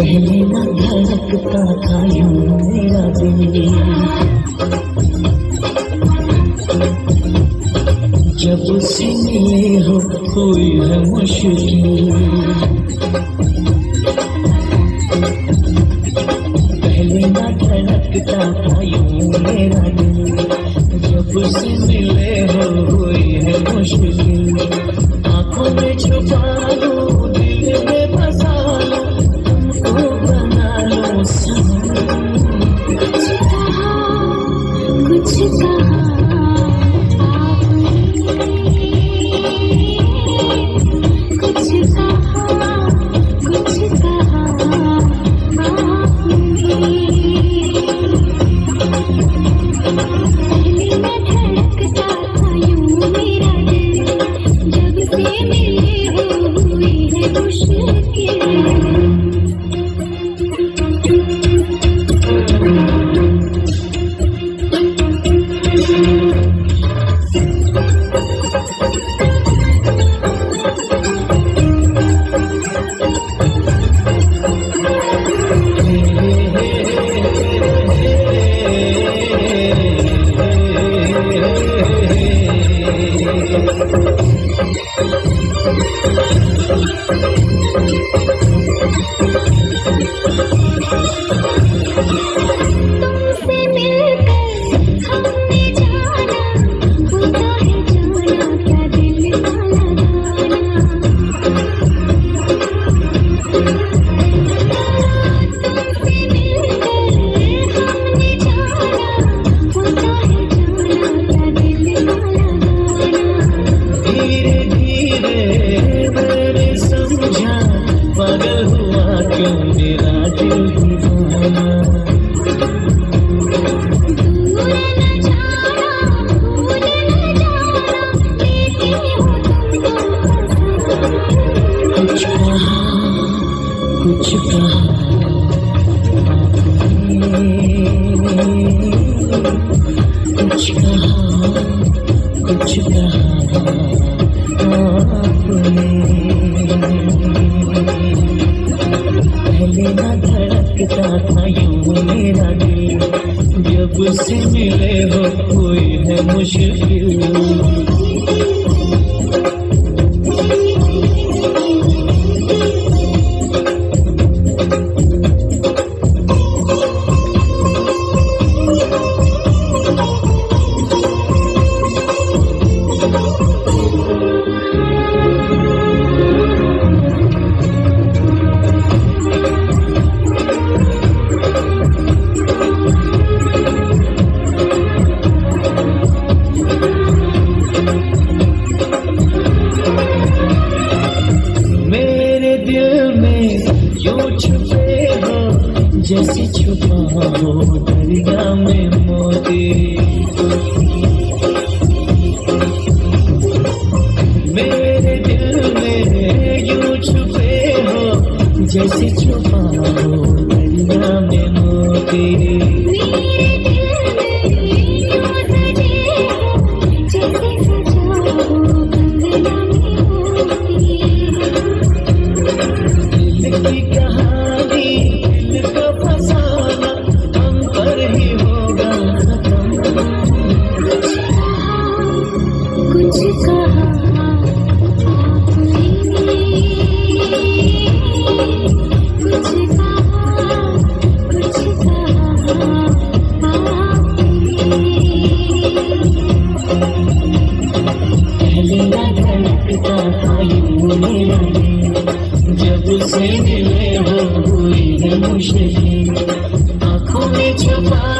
पहले न धड़कता था यूं मेरा दिल, जब से मिले हो कोई है मुश्किल। पहले न धड़कता था यूं मेरा दिल, जब से मिले हो कोई है मुश्किल। आँखों में छुपा लो, दिल में बसा लो, तुमको बना लो सनम। कुछ कहा कुछ कहा कुछ कहा कुछ कहा आपने। पहले न धड़कता था यूं मेरा दिल, जब से मिले हो कोई है मुश्किल। छुपे हो जैसे छुपा हो दरिया में मोती, मेरे दिल में यूं छुपे हो जैसे छुपा हो दरिया में मोती। जब से मिले हो हुई है मुश्किल, आँखों में छुपा